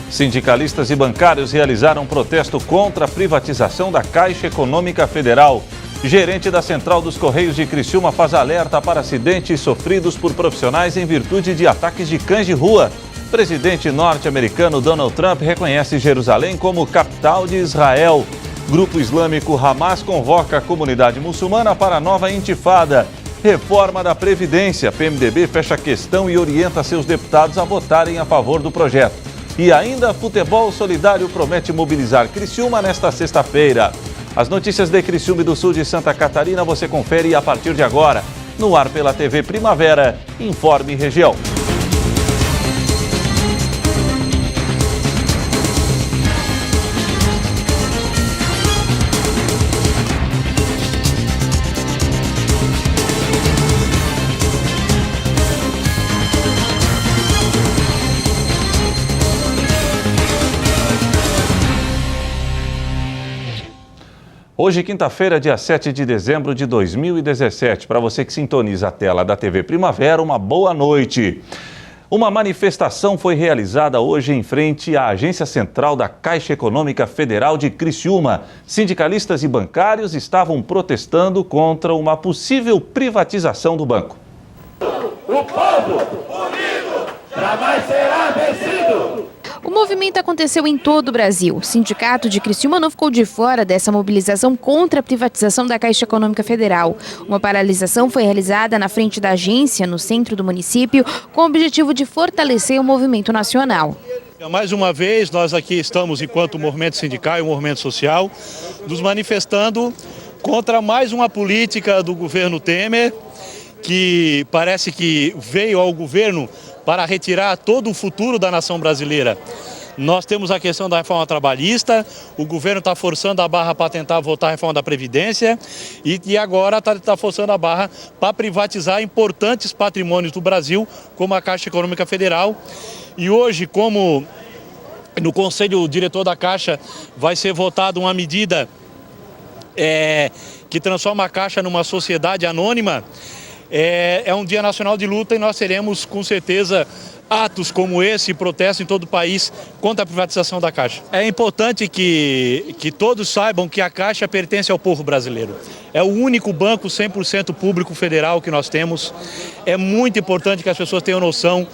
Sindicalistas e bancários realizaram protesto contra a privatização da Caixa Econômica Federal. Gerente da Central dos Correios de Criciúma faz alerta para acidentes sofridos por profissionais em virtude de ataques de cães de rua. Presidente norte-americano Donald Trump reconhece Jerusalém como capital de Israel. Grupo islâmico Hamas convoca a comunidade muçulmana para a nova intifada. Reforma da Previdência. PMDB fecha a questão e orienta seus deputados a votarem a favor do projeto. E ainda, futebol solidário promete mobilizar Criciúma nesta sexta-feira. As notícias de Criciúma e do sul de Santa Catarina você confere a partir de agora. No ar pela TV Primavera, Informe Região. Hoje, quinta-feira, dia 7 de dezembro de 2017. Para você que sintoniza a tela da TV Primavera, uma boa noite. Uma manifestação foi realizada hoje em frente à Agência Central da Caixa Econômica Federal de Criciúma. Sindicalistas e bancários estavam protestando contra uma possível privatização do banco. O povo unido jamais será vencido. O movimento aconteceu em todo o Brasil. O Sindicato de Criciúma não ficou de fora dessa mobilização contra a privatização da Caixa Econômica Federal. Uma paralisação foi realizada na frente da agência, no centro do município, com o objetivo de fortalecer o movimento nacional. Mais uma vez, nós aqui estamos, enquanto movimento sindical e movimento social, nos manifestando contra mais uma política do governo Temer, que parece que veio ao governo para retirar todo o futuro da nação brasileira. Nós temos a questão da reforma trabalhista, o governo está forçando a barra para tentar votar a reforma da Previdência e agora está forçando a barra para privatizar importantes patrimônios do Brasil, como a Caixa Econômica Federal. E hoje, como no Conselho Diretor da Caixa vai ser votada uma medida que transforma a Caixa numa sociedade anônima, é um dia nacional de luta e nós teremos, com certeza, atos como esse, protesto em todo o país contra a privatização da Caixa. É importante que todos saibam que a Caixa pertence ao povo brasileiro. É o único banco 100% público federal que nós temos. É muito importante que as pessoas tenham noção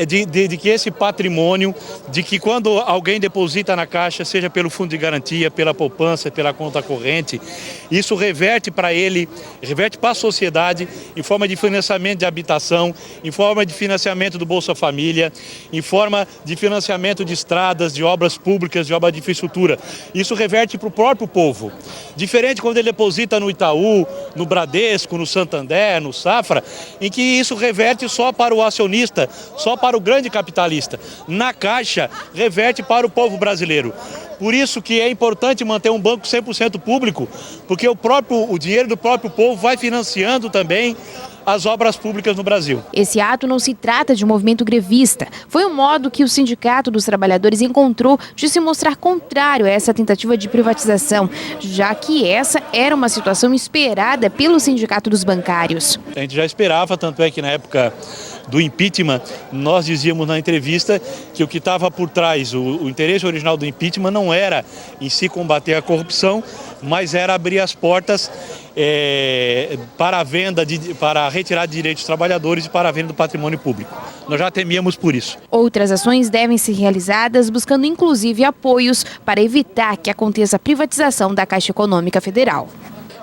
de que esse patrimônio, de que quando alguém deposita na Caixa, seja pelo fundo de garantia, pela poupança, pela conta corrente, isso reverte para ele, reverte para a sociedade em forma de financiamento de habitação, em forma de financiamento do Bolsa Família, em forma de financiamento de estradas, de obras públicas, de obras de infraestrutura. Isso reverte para o próprio povo. Diferente quando ele deposita no Itaú, no Bradesco, no Santander, no Safra, em que isso reverte só para o acionista, só para o grande capitalista. Na Caixa, reverte para o povo brasileiro. Por isso que é importante manter um banco 100% público, porque o dinheiro do próprio povo vai financiando também as obras públicas no Brasil. Esse ato não se trata de um movimento grevista. Foi um modo que o Sindicato dos Trabalhadores encontrou de se mostrar contrário a essa tentativa de privatização, já que essa era uma situação esperada pelo Sindicato dos Bancários. A gente já esperava, tanto é que na época do impeachment, nós dizíamos na entrevista que o que estava por trás, o interesse original do impeachment não era em si combater a corrupção, mas era abrir as portas para a venda, para a retirada de direitos dos trabalhadores e para a venda do patrimônio público. Nós já temíamos por isso. Outras ações devem ser realizadas buscando inclusive apoios para evitar que aconteça a privatização da Caixa Econômica Federal.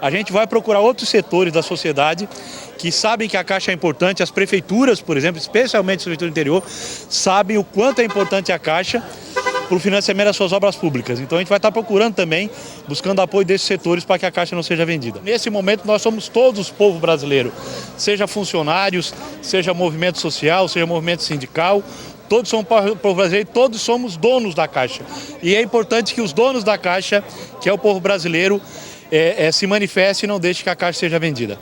A gente vai procurar outros setores da sociedade que sabem que a Caixa é importante. As prefeituras, por exemplo, especialmente as prefeituras do interior, sabem o quanto é importante a Caixa para o financiamento das suas obras públicas. Então a gente vai estar procurando também, buscando apoio desses setores para que a Caixa não seja vendida. Nesse momento nós somos todos povo brasileiro, seja funcionários, seja movimento social, seja movimento sindical, todos somos povo brasileiro, todos somos donos da Caixa. E é importante que os donos da Caixa, que é o povo brasileiro, se manifeste e não deixe que a Caixa seja vendida.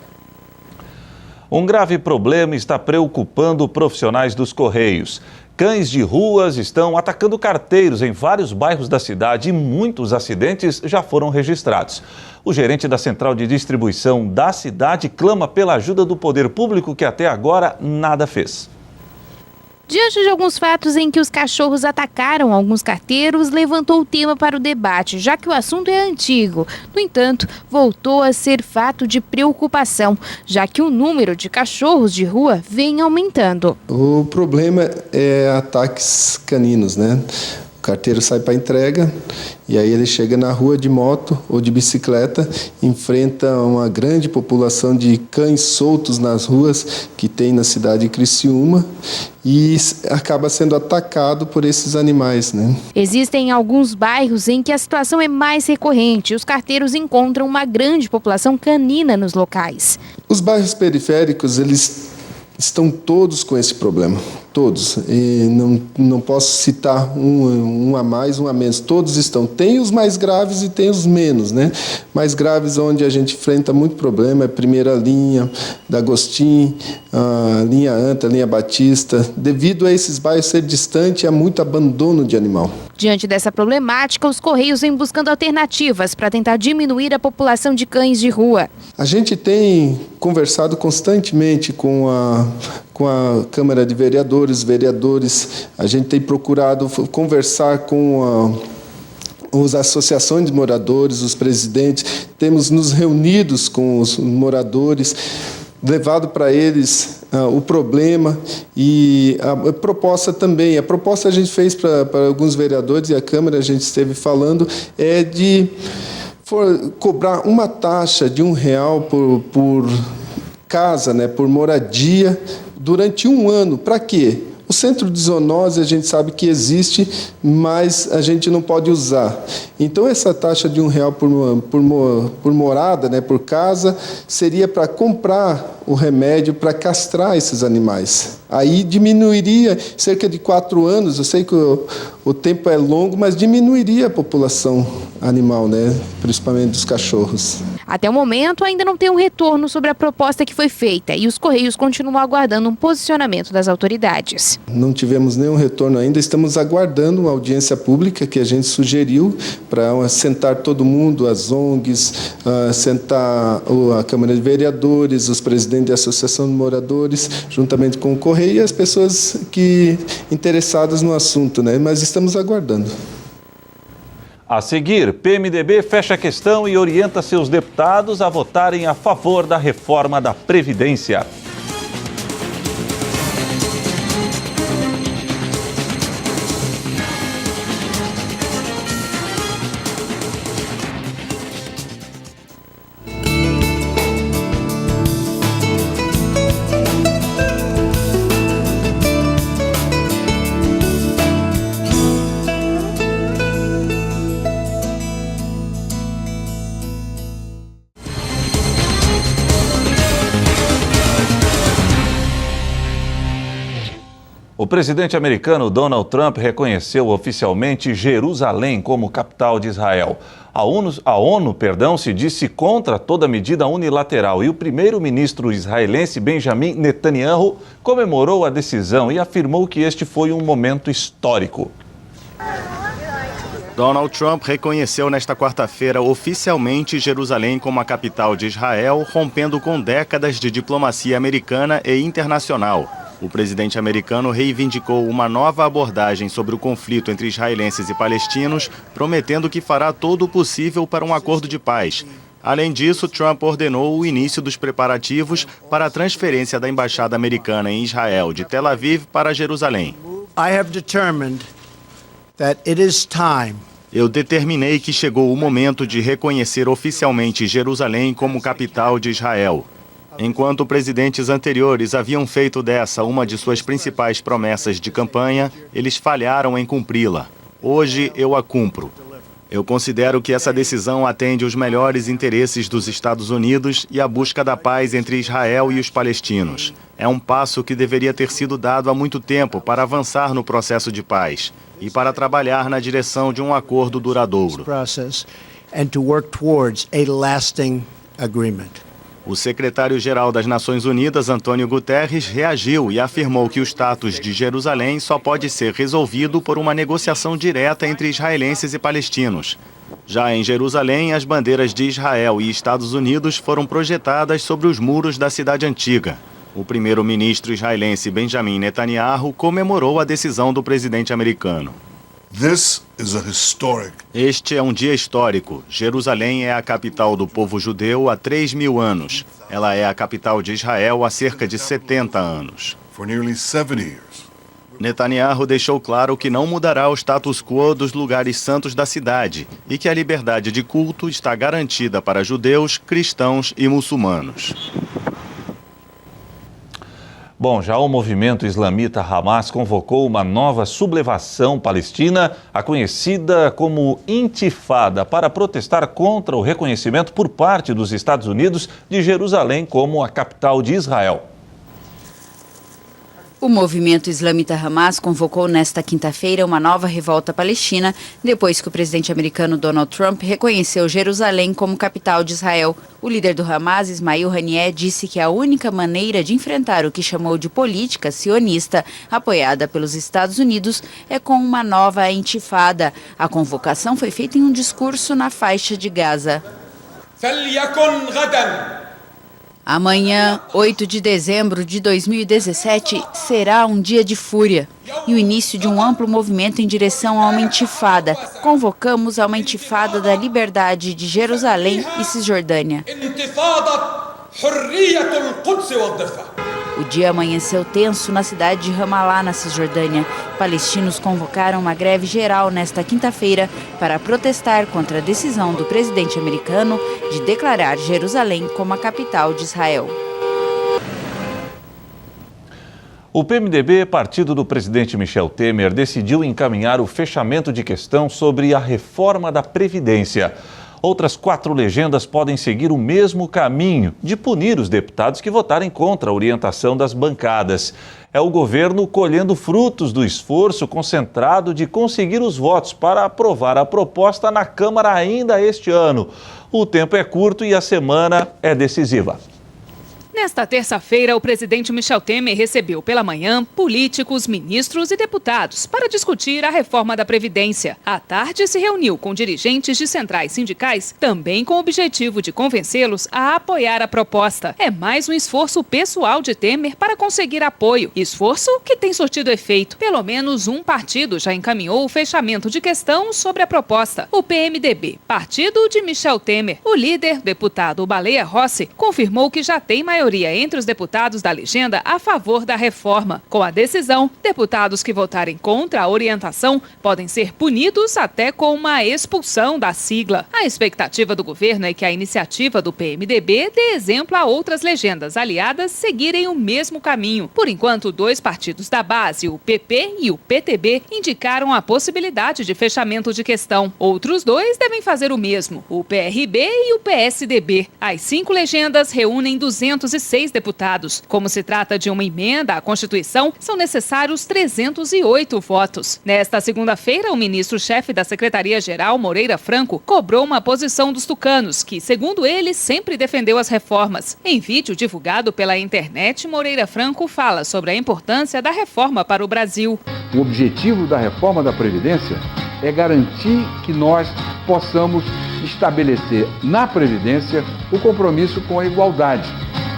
Um grave problema está preocupando profissionais dos Correios. Cães de ruas estão atacando carteiros em vários bairros da cidade e muitos acidentes já foram registrados. O gerente da central de distribuição da cidade clama pela ajuda do poder público, que até agora nada fez. Diante de alguns fatos em que os cachorros atacaram alguns carteiros, levantou o tema para o debate, já que o assunto é antigo. No entanto, voltou a ser fato de preocupação, já que o número de cachorros de rua vem aumentando. O problema é ataques caninos, né? O carteiro sai para entrega e aí ele chega na rua de moto ou de bicicleta, enfrenta uma grande população de cães soltos nas ruas que tem na cidade de Criciúma e acaba sendo atacado por esses animais, né? Existem alguns bairros em que a situação é mais recorrente. Os carteiros encontram uma grande população canina nos locais. Os bairros periféricos, eles estão todos com esse problema, todos. E não posso citar um a mais, um a menos. Todos estão. Tem os mais graves e tem os menos, né? Mais graves onde a gente enfrenta muito problema é a primeira linha da Agostinho, a linha Anta, a linha Batista. Devido a esses bairros ser distante, há muito abandono de animal. Diante dessa problemática, os Correios vêm buscando alternativas para tentar diminuir a população de cães de rua. A gente tem conversado constantemente com a Câmara de vereadores, a gente tem procurado conversar com as associações de moradores, os presidentes, temos nos reunidos com os moradores, levado para eles o problema e a proposta também. A proposta a gente fez para alguns vereadores e a Câmara, a gente esteve falando, é de cobrar uma taxa de R$1 por casa, né, por moradia, durante um ano. Para quê? O centro de zoonose a gente sabe que existe, mas a gente não pode usar. Então, essa taxa de R$1 por morada, né, por casa, seria para comprar o remédio para castrar esses animais. Aí diminuiria cerca de 4 anos, eu sei que o tempo é longo, mas diminuiria a população animal, né, principalmente dos cachorros. Até o momento, ainda não tem um retorno sobre a proposta que foi feita e os Correios continuam aguardando um posicionamento das autoridades. Não tivemos nenhum retorno ainda, estamos aguardando uma audiência pública que a gente sugeriu para sentar todo mundo, as ONGs, sentar a Câmara de Vereadores, os presidentes da Associação de Moradores, juntamente com o Correio e as pessoas interessadas no assunto, né? Mas estamos aguardando. A seguir, PMDB fecha a questão e orienta seus deputados a votarem a favor da reforma da Previdência. O presidente americano Donald Trump reconheceu oficialmente Jerusalém como capital de Israel. A ONU, se disse contra toda medida unilateral e o primeiro-ministro israelense Benjamin Netanyahu comemorou a decisão e afirmou que este foi um momento histórico. Donald Trump reconheceu nesta quarta-feira oficialmente Jerusalém como a capital de Israel, rompendo com décadas de diplomacia americana e internacional. O presidente americano reivindicou uma nova abordagem sobre o conflito entre israelenses e palestinos, prometendo que fará todo o possível para um acordo de paz. Além disso, Trump ordenou o início dos preparativos para a transferência da embaixada americana em Israel de Tel Aviv para Jerusalém. Eu determinei que chegou o momento de reconhecer oficialmente Jerusalém como capital de Israel. Enquanto presidentes anteriores haviam feito dessa uma de suas principais promessas de campanha, eles falharam em cumpri-la. Hoje eu a cumpro. Eu considero que essa decisão atende os melhores interesses dos Estados Unidos e a busca da paz entre Israel e os palestinos. É um passo que deveria ter sido dado há muito tempo para avançar no processo de paz e para trabalhar na direção de um acordo duradouro. O secretário-geral das Nações Unidas, Antônio Guterres, reagiu e afirmou que o status de Jerusalém só pode ser resolvido por uma negociação direta entre israelenses e palestinos. Já em Jerusalém, as bandeiras de Israel e Estados Unidos foram projetadas sobre os muros da cidade antiga. O primeiro-ministro israelense Benjamin Netanyahu comemorou a decisão do presidente americano. Este é um dia histórico. Jerusalém é a capital do povo judeu há 3.000 anos. Ela é a capital de Israel há cerca de 70 anos. Netanyahu deixou claro que não mudará o status quo dos lugares santos da cidade e que a liberdade de culto está garantida para judeus, cristãos e muçulmanos. Bom, já o movimento islamita Hamas convocou uma nova sublevação palestina, a conhecida como Intifada, para protestar contra o reconhecimento por parte dos Estados Unidos de Jerusalém como a capital de Israel. O movimento islamita Hamas convocou nesta quinta-feira uma nova revolta palestina, depois que o presidente americano Donald Trump reconheceu Jerusalém como capital de Israel. O líder do Hamas, Ismail Haniyeh, disse que a única maneira de enfrentar o que chamou de política sionista, apoiada pelos Estados Unidos, é com uma nova intifada. A convocação foi feita em um discurso na faixa de Gaza. Amanhã, 8 de dezembro de 2017, será um dia de fúria e o início de um amplo movimento em direção a uma intifada. Convocamos a uma intifada da liberdade de Jerusalém e Cisjordânia. O dia amanheceu tenso na cidade de Ramallah, na Cisjordânia. Palestinos convocaram uma greve geral nesta quinta-feira para protestar contra a decisão do presidente americano de declarar Jerusalém como a capital de Israel. O PMDB, partido do presidente Michel Temer, decidiu encaminhar o fechamento de questão sobre a reforma da Previdência. Outras 4 legendas podem seguir o mesmo caminho de punir os deputados que votarem contra a orientação das bancadas. É o governo colhendo frutos do esforço concentrado de conseguir os votos para aprovar a proposta na Câmara ainda este ano. O tempo é curto e a semana é decisiva. Nesta terça-feira, o presidente Michel Temer recebeu pela manhã políticos, ministros e deputados para discutir a reforma da Previdência. À tarde, se reuniu com dirigentes de centrais sindicais, também com o objetivo de convencê-los a apoiar a proposta. É mais um esforço pessoal de Temer para conseguir apoio. Esforço que tem surtido efeito. Pelo menos um partido já encaminhou o fechamento de questão sobre a proposta. O PMDB, partido de Michel Temer. O líder, deputado Baleia Rossi, confirmou que já tem maioria entre os deputados da legenda a favor da reforma. Com a decisão, deputados que votarem contra a orientação podem ser punidos até com uma expulsão da sigla. A expectativa do governo é que a iniciativa do PMDB dê exemplo a outras legendas aliadas seguirem o mesmo caminho. Por enquanto, 2 partidos da base, o PP e o PTB, indicaram a possibilidade de fechamento de questão. Outros 2 devem fazer o mesmo, o PRB e o PSDB. As 5 legendas reúnem 206 deputados. Como se trata de uma emenda à Constituição, são necessários 308 votos. Nesta segunda-feira, o ministro-chefe da Secretaria-Geral, Moreira Franco, cobrou uma posição dos tucanos, que, segundo ele, sempre defendeu as reformas. Em vídeo divulgado pela internet, Moreira Franco fala sobre a importância da reforma para o Brasil. O objetivo da reforma da Previdência é garantir que nós possamos estabelecer na Previdência o compromisso com a igualdade,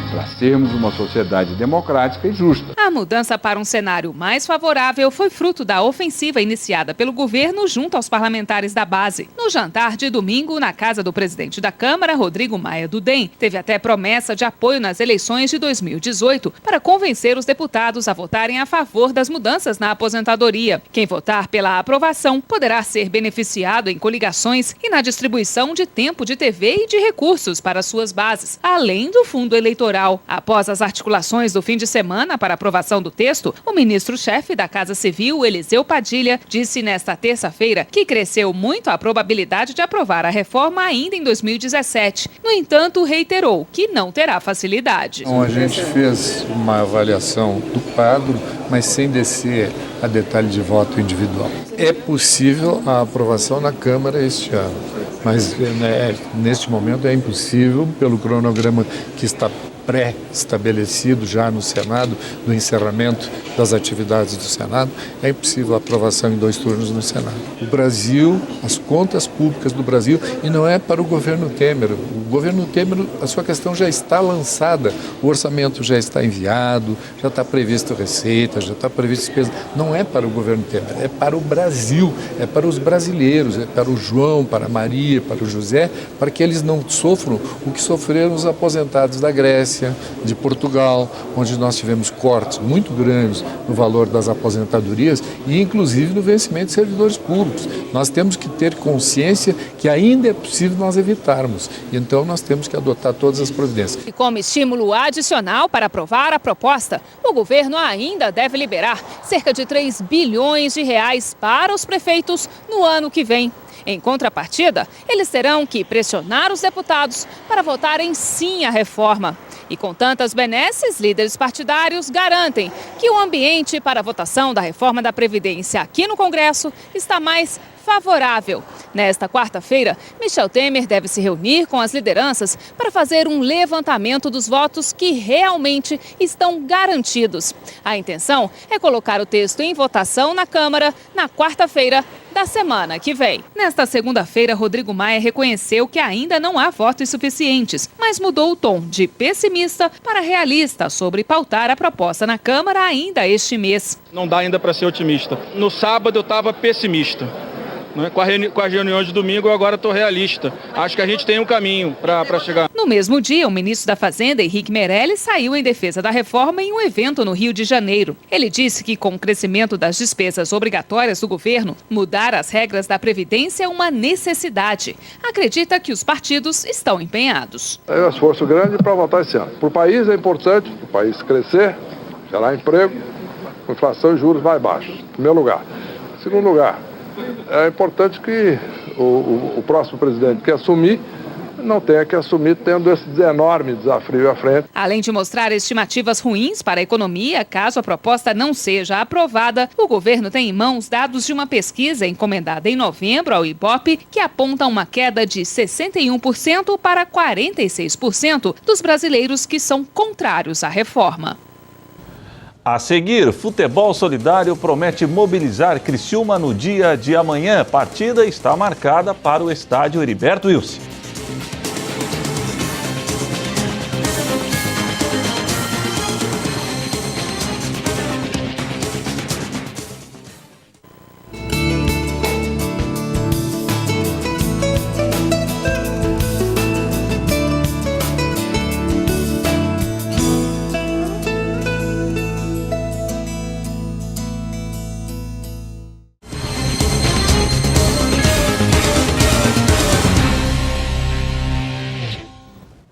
para sermos uma sociedade democrática e justa. A mudança para um cenário mais favorável foi fruto da ofensiva iniciada pelo governo junto aos parlamentares da base. No jantar de domingo, na casa do presidente da Câmara, Rodrigo Maia do DEM, teve até promessa de apoio nas eleições de 2018 para convencer os deputados a votarem a favor das mudanças na aposentadoria. Quem votar pela aprovação poderá ser beneficiado em coligações e na distribuição de tempo de TV e de recursos para suas bases, além do fundo eleitoral. Após as articulações do fim de semana para aprovação do texto, o ministro-chefe da Casa Civil, Eliseu Padilha, disse nesta terça-feira que cresceu muito a probabilidade de aprovar a reforma ainda em 2017. No entanto, reiterou que não terá facilidade. Então, a gente fez uma avaliação do quadro, mas sem descer a detalhe de voto individual. É possível a aprovação na Câmara este ano, mas neste momento é impossível pelo cronograma que está pré-estabelecido já no Senado, do encerramento das atividades do Senado, é impossível a aprovação em 2 turnos no Senado. O Brasil, as contas públicas do Brasil, e não é para o governo Temer, o governo Temer, a sua questão já está lançada, o orçamento já está enviado, já está previsto receita, já está previsto despesa. Não é para o governo Temer, é para o Brasil, é para os brasileiros, é para o João, para a Maria, para o José, para que eles não sofram o que sofreram os aposentados da Grécia, de Portugal, onde nós tivemos cortes muito grandes no valor das aposentadorias e inclusive no vencimento de servidores públicos. Nós temos que ter consciência que ainda é possível nós evitarmos. Então nós temos que adotar todas as providências. E como estímulo adicional para aprovar a proposta, o governo ainda deve liberar cerca de 3 bilhões de reais para os prefeitos no ano que vem. Em contrapartida, eles terão que pressionar os deputados para votarem sim à reforma. E com tantas benesses, líderes partidários garantem que o ambiente para a votação da reforma da Previdência aqui no Congresso está mais favorável. Nesta quarta-feira, Michel Temer deve se reunir com as lideranças para fazer um levantamento dos votos que realmente estão garantidos. A intenção é colocar o texto em votação na Câmara na quarta-feira da semana que vem. Nesta segunda-feira, Rodrigo Maia reconheceu que ainda não há votos suficientes, mas mudou o tom de pessimista para realista sobre pautar a proposta na Câmara ainda este mês. Não dá ainda para ser otimista. No sábado eu estava pessimista. Com as reuniões de domingo, eu agora estou realista. Acho que a gente tem um caminho para chegar. No mesmo dia, o ministro da Fazenda, Henrique Meirelles, saiu em defesa da reforma em um evento no Rio de Janeiro. Ele disse que, com o crescimento das despesas obrigatórias do governo, mudar as regras da Previdência é uma necessidade. Acredita que os partidos estão empenhados. É um esforço grande para votar esse ano. Para o país é importante, para o país crescer, gerar emprego, inflação e juros mais baixos. Em primeiro lugar. Em segundo lugar, é importante que o próximo presidente que assumir não tenha que assumir tendo esse enorme desafio à frente. Além de mostrar estimativas ruins para a economia, caso a proposta não seja aprovada, o governo tem em mãos dados de uma pesquisa encomendada em novembro ao IBOP que aponta uma queda de 61% para 46% dos brasileiros que são contrários à reforma. A seguir, Futebol Solidário promete mobilizar Criciúma no dia de amanhã. A partida está marcada para o estádio Heriberto Wilson.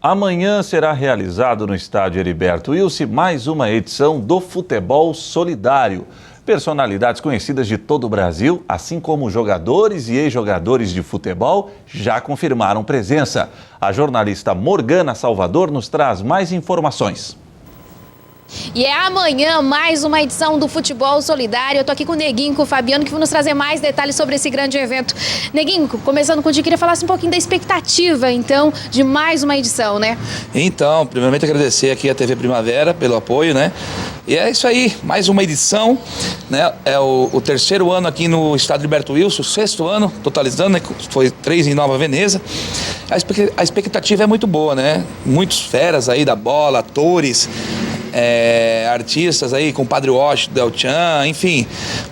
Amanhã será realizado no estádio Heriberto Wilson mais uma edição do Futebol Solidário. Personalidades conhecidas de todo o Brasil, assim como jogadores e ex-jogadores de futebol, já confirmaram presença. A jornalista Morgana Salvador nos traz mais informações. E é amanhã mais uma edição do Futebol Solidário. Eu tô aqui com o Neguinho, com o Fabiano, que vão nos trazer mais detalhes sobre esse grande evento. Neguinho, começando contigo, queria falar um pouquinho da expectativa, então, de mais uma edição, né? Então, primeiramente agradecer aqui a TV Primavera pelo apoio, né? E é isso aí, mais uma edição, né? É o terceiro ano aqui no estádio Heriberto Wilson, o sexto ano, totalizando, né? Foi 3 em Nova Veneza. A expectativa é muito boa, né? Muitos feras aí da bola, atores, artistas aí, com o Padre Washington, Del Chan, enfim,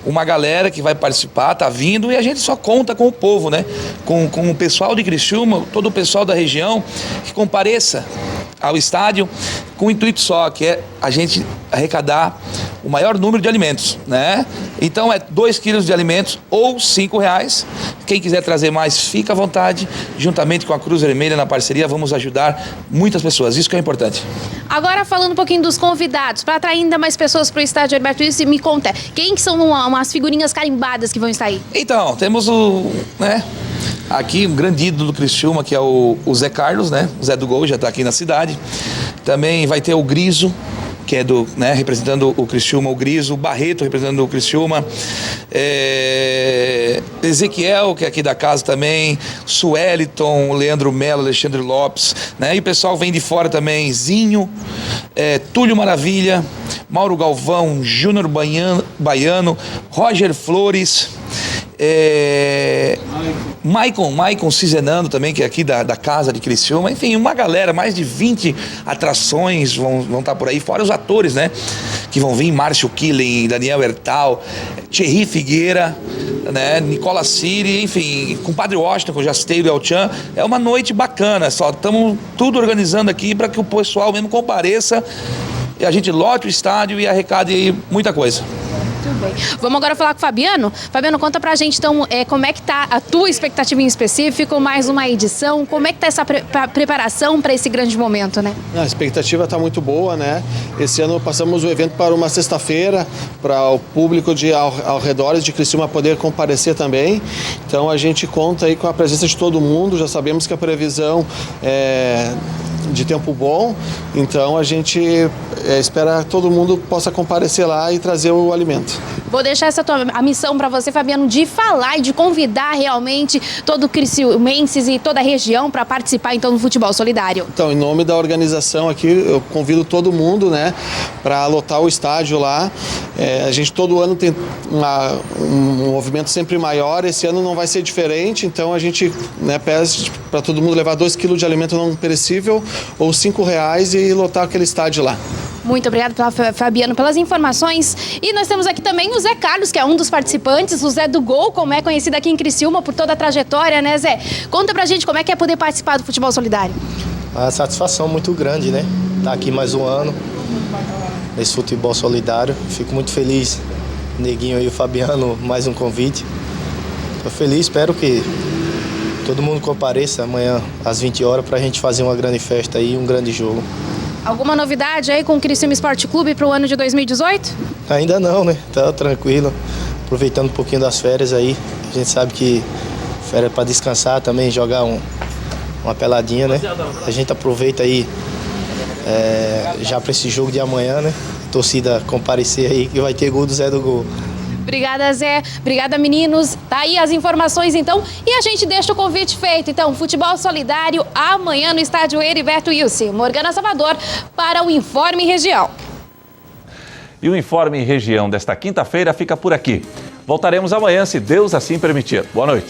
uma galera que vai participar, tá vindo, e a gente só conta com o povo, né? Com o pessoal de Criciúma, todo o pessoal da região que compareça ao estádio com o intuito só, que é a gente arrecadar o maior número de alimentos, né? Então é 2 quilos de alimentos ou R$5. Quem quiser trazer mais, fica à vontade. Juntamente com a Cruz Vermelha na parceria, vamos ajudar muitas pessoas. Isso que é importante. Agora, falando um pouquinho dos convidados, para atrair ainda mais pessoas para o estádio Heriberto Wilson, me conta, quem que são umas figurinhas carimbadas que vão estar aí? Então, temos aqui um grande ídolo do Criciúma, que é o Zé Carlos, né? O Zé do Gol, já está aqui na cidade. Também vai ter o Griso, que é representando o Criciúma, o Griso, o Barreto representando o Criciúma, Ezequiel, que é aqui da casa também, Sueliton, Leandro Melo, Alexandre Lopes, né? E o pessoal vem de fora também, Zinho, Túlio Maravilha, Mauro Galvão, Júnior Baiano, Roger Flores, Maicon Cizenando também, que é aqui da Casa de Criciúma. Enfim, uma galera, mais de 20 atrações vão estar por aí, fora os atores, né? Que vão vir, Márcio Killing, Daniel Hertal, Thierry Figueira, né? Nicola Siri, enfim, com o Padre Washington, com o Jasteiro e o El-Chan. É uma noite bacana, só estamos tudo organizando aqui para que o pessoal mesmo compareça e a gente lote o estádio e arrecade muita coisa. Muito bem. Vamos agora falar com o Fabiano. Fabiano, conta pra gente então como é que tá a tua expectativa em específico, mais uma edição, como é que tá essa preparação para esse grande momento, né? A expectativa está muito boa, né? Esse ano passamos o evento para uma sexta-feira, para o público de arredores de Criciúma poder comparecer também. Então a gente conta aí com a presença de todo mundo, já sabemos que a previsão é de tempo bom, então a gente espera que todo mundo possa comparecer lá e trazer o alimento. Vou deixar a missão para você, Fabiano, de falar e de convidar realmente todo o criciumenses e toda a região para participar então do futebol solidário. Então, em nome da organização aqui, eu convido todo mundo, né, para lotar o estádio lá. A gente todo ano tem um movimento sempre maior, esse ano não vai ser diferente, então a gente, né, pede para todo mundo levar 2 quilos de alimento não perecível ou R$5 e lotar aquele estádio lá. Muito obrigado, Fabiano, pelas informações. E nós temos aqui também o Zé Carlos, que é um dos participantes, o Zé do Gol, como é conhecido aqui em Criciúma por toda a trajetória, né, Zé? Conta pra gente como é que é poder participar do futebol solidário. Uma satisfação muito grande, né? Estar aqui mais um ano nesse futebol solidário. Fico muito feliz, Neguinho e o Fabiano, mais um convite. Estou feliz, espero que todo mundo compareça amanhã às 20 horas para a gente fazer uma grande festa e um grande jogo. Alguma novidade aí com o Criciúma Esporte Clube para o ano de 2018? Ainda não, né? Tá tranquilo. Aproveitando um pouquinho das férias aí. A gente sabe que férias é para descansar também, jogar uma peladinha, né? A gente aproveita aí já para esse jogo de amanhã, né? Torcida comparecer aí que vai ter gol do Zé do Gol. Obrigada, Zé. Obrigada, meninos. Tá aí as informações, então. E a gente deixa o convite feito. Então, futebol solidário amanhã no estádio Heriberto Wilson. Morgana Salvador para o Informe Região. E o Informe Região desta quinta-feira fica por aqui. Voltaremos amanhã, se Deus assim permitir. Boa noite.